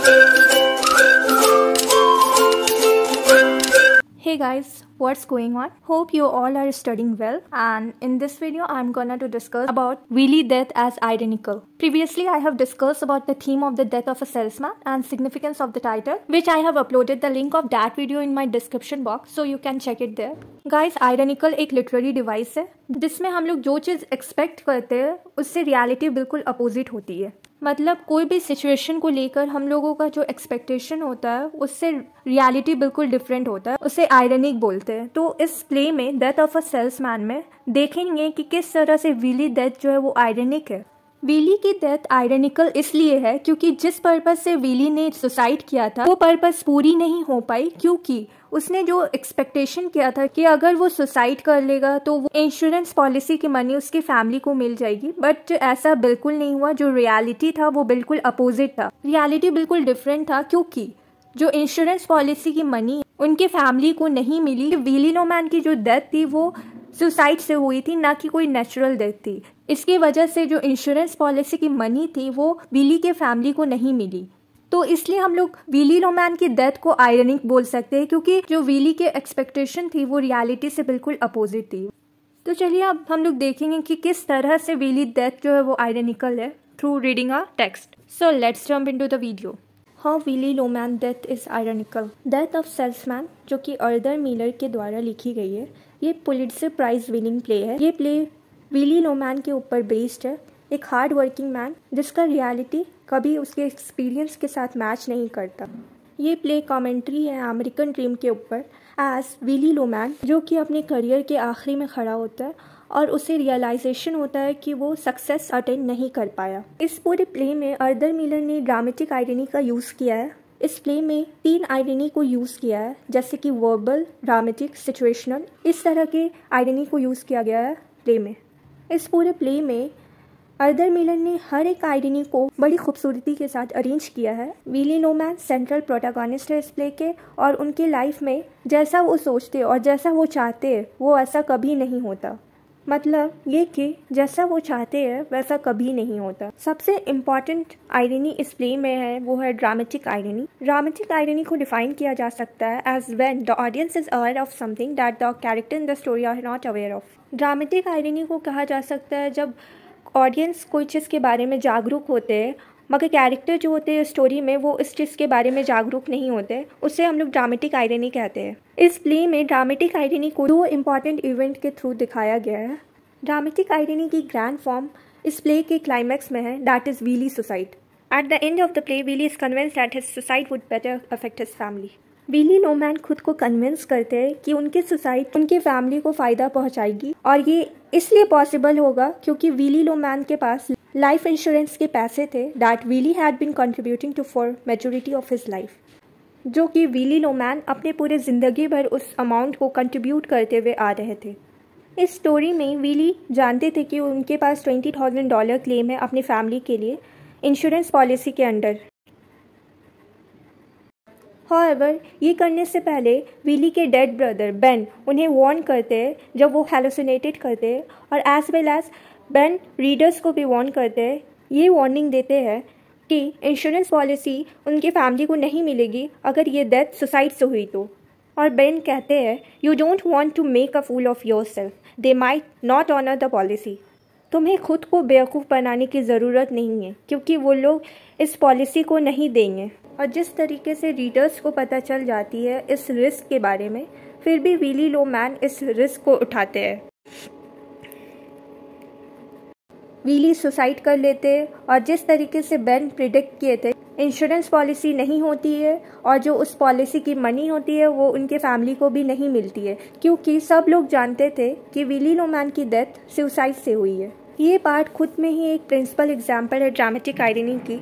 Hey guys, what's going on? Hope you all are studying well, and in this video I'm gonna to discuss about Willie death as ironical. Previously I have discussed about the theme of the death of a salesman and significance of the title, which I have uploaded the link of that video in my description box, so you can check it there. Guys, ironical एक literary device है जिसमें हम लोग जो चीज़ expect करते हैं उससे reality बिल्कुल अपोजिट होती है। मतलब कोई भी सिचुएशन को लेकर हम लोगों का जो एक्सपेक्टेशन होता है उससे रियलिटी बिल्कुल डिफरेंट होता है, उसे आयरनिक बोलते हैं। तो इस प्ले में डेथ ऑफ अ सेल्समैन में देखेंगे कि किस तरह से विली डेथ जो है वो आयरनिक है। विली की डेथ आयरनिकल इसलिए है क्योंकि जिस पर्पस से विली ने सुसाइड किया था वो पर्पस पूरी नहीं हो पाई, क्योंकि उसने जो एक्सपेक्टेशन किया था कि अगर वो सुसाइड कर लेगा तो वो इंश्योरेंस पॉलिसी की मनी उसकी फैमिली को मिल जाएगी, बट ऐसा बिल्कुल नहीं हुआ। जो रियलिटी था वो बिल्कुल अपोजिट था, रियलिटी बिल्कुल डिफरेंट था, क्योंकि जो इंश्योरेंस पॉलिसी की मनी उनके फैमिली को नहीं मिली। विली लोमैन की जो डेथ थी वो सुसाइड से हुई थी, ना कि कोई नेचुरल डेथ थी। इसकी वजह से जो इंश्योरेंस पॉलिसी की मनी थी वो विली के फैमिली को नहीं मिली। तो इसलिए हम लोग विली लोमैन की डेथ को आयरनिक बोल सकते हैं, क्योंकि जो विली के एक्सपेक्टेशन थी वो रियलिटी से बिल्कुल अपोजिट थी। तो चलिए अब हम लोग देखेंगे कि किस तरह से विली डेथ जो है वो आयरनिकल है through reading a text. So let's jump into the video. How Willy Loman death is ironical. Death of salesman, जो कि आर्थर मिलर के द्वारा लिखी गई है, ये पुलिट्जर प्राइज विनिंग प्ले है। ये प्ले विली लोमैन के ऊपर बेस्ड है, एक हार्ड वर्किंग मैन जिसका रियलिटी कभी उसके एक्सपीरियंस के साथ मैच नहीं करता। ये प्ले कमेंट्री है अमेरिकन ड्रीम के ऊपर एज विली लोमैन, जो कि अपने करियर के आखिरी में खड़ा होता है और उसे रियलाइजेशन होता है कि वो सक्सेस अटेंड नहीं कर पाया। इस पूरे प्ले में आर्थर मिलर ने ड्रामेटिक आयरनी का यूज़ किया है। इस प्ले में 3 आयरनी को यूज़ किया है, जैसे कि वर्बल, ड्रामेटिक, सिचुएशनल। इस तरह के आयरनी को यूज़ किया गया है प्ले में। इस पूरे प्ले में आर्थर मिलर ने हर एक आयरनी को बड़ी खूबसूरती के साथ अरेंज किया है। विली लोमैन सेंट्रल प्रोटैगनिस्ट है इस प्ले के, और उनके लाइफ में जैसा वो सोचते और जैसा वो चाहते हैं वो ऐसा कभी नहीं होता। मतलब ये कि जैसा वो चाहते हैं वैसा कभी नहीं होता। सबसे इम्पॉर्टेंट आयरनी इस प्ले में है वो है ड्रामेटिक आयरनी। ड्रामेटिक आयरनी को डिफाइन किया जा सकता है as when the audience is aware of something that the character in the story are not aware of. Dramatic irony को कहा जा सकता है जब ऑडियंस कोई चीज़ के बारे में जागरूक होते हैं मगर कैरेक्टर जो होते हैं स्टोरी में वो इस चीज़ के बारे में जागरूक नहीं होते, उसे हम लोग ड्रामेटिक आयरनी कहते हैं। इस प्ले में ड्रामेटिक आयरनी को 2 इम्पॉर्टेंट इवेंट के थ्रू दिखाया गया है। ड्रामेटिक आयरनी की ग्रैंड फॉर्म इस प्ले के क्लाइमैक्स में है, that is Willy suicide. At the end of the play Willy is convinced that his suicide would better affect his family. Willy Loman खुद को कन्विंस करते हैं कि उनकी सुसाइड उनकी फैमिली को फ़ायदा पहुंचाएगी, और ये इसलिए पॉसिबल होगा क्योंकि विली लोमैन के पास लाइफ इंश्योरेंस के पैसे थे that Willy had been contributing to for majority of his life, जो कि विली लोमैन अपने पूरे ज़िंदगी भर उस अमाउंट को कंट्रीब्यूट करते हुए आ रहे थे। इस स्टोरी में विली जानते थे कि उनके पास $20,000 क्लेम है अपनी फैमिली के लिए इंश्योरेंस पॉलिसी के अंडर। हाउएवर, ये करने से पहले विली के डेड ब्रदर बेन उन्हें वार्न करते हैं जब वो हैलुसिनेटेड करते हैं, और as well as Ben readers को भी वार्न करते हैं। ये वार्निंग देते हैं कि इंश्योरेंस पॉलिसी उनकी फैमिली को नहीं मिलेगी अगर ये डेथ सुसाइड से हुई तो। और बेन कहते हैं you don't want to make a fool of yourself, they might not honour the policy. तुम्हें खुद को बेवकूफ़ बनाने की ज़रूरत नहीं है क्योंकि वो लोग इस पॉलिसी को नहीं देंगे। और जिस तरीके से रीडर्स को पता चल जाती है इस रिस्क के बारे में, फिर भी विली लोमैन इस रिस्क को उठाते हैं। विली सुसाइड कर लेते हैं, और जिस तरीके से बेन प्रिडिक्ट किए थे इंश्योरेंस पॉलिसी नहीं होती है, और जो उस पॉलिसी की मनी होती है वो उनके फैमिली को भी नहीं मिलती है, क्योंकि सब लोग जानते थे कि विली लोमैन की डेथ सुसाइड से हुई है। ये पार्ट खुद में ही एक प्रिंसिपल एग्जाम्पल है ड्रामेटिक आयरनी की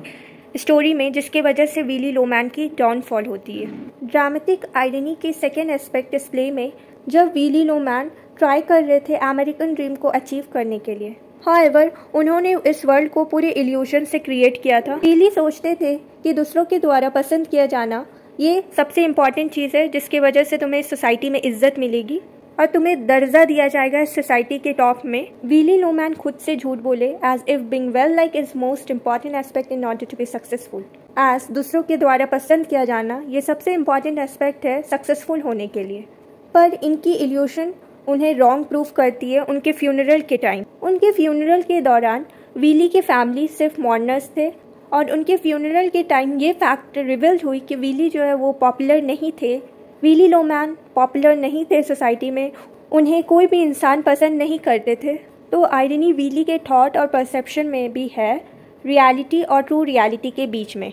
स्टोरी में, जिसके वजह से विली लोमैन की डाउनफॉल होती है। ड्रामेटिक आयरनी के सेकेंड एस्पेक्ट इस प्ले में जब विली लोमैन ट्राई कर रहे थे अमेरिकन ड्रीम को अचीव करने के लिए, हाउएवर उन्होंने इस वर्ल्ड को पूरे इल्यूजन से क्रिएट किया था। विली सोचते थे कि दूसरों के द्वारा पसंद किया जाना ये सबसे इम्पॉर्टेंट चीज़ है जिसकी वजह से तुम्हें सोसाइटी में इज्जत मिलेगी और तुम्हें दर्जा दिया जाएगा इस सोसाइटी के टॉप में। विली लोमैन खुद से झूठ बोले as if being well like is most important aspect in order to be successful. As दूसरों के द्वारा पसंद किया जाना ये सबसे इम्पॉर्टेंट एस्पेक्ट है सक्सेसफुल होने के लिए। पर इनकी इल्यूशन उन्हें रॉन्ग प्रूफ करती है उनके फ्यूनरल के टाइम। उनके फ्यूनरल के दौरान विली के फैमिली सिर्फ मॉर्नर्स थे और उनके फ्यूनरल के टाइम ये फैक्ट रिवील्ड हुई कि विली जो है वो पॉपुलर नहीं थे। विली लोमैन पॉपुलर नहीं थे सोसाइटी में, उन्हें कोई भी इंसान पसंद नहीं करते थे। तो आयरनी विली के थॉट और परसेप्शन में भी है रियलिटी और ट्रू रियलिटी के बीच में।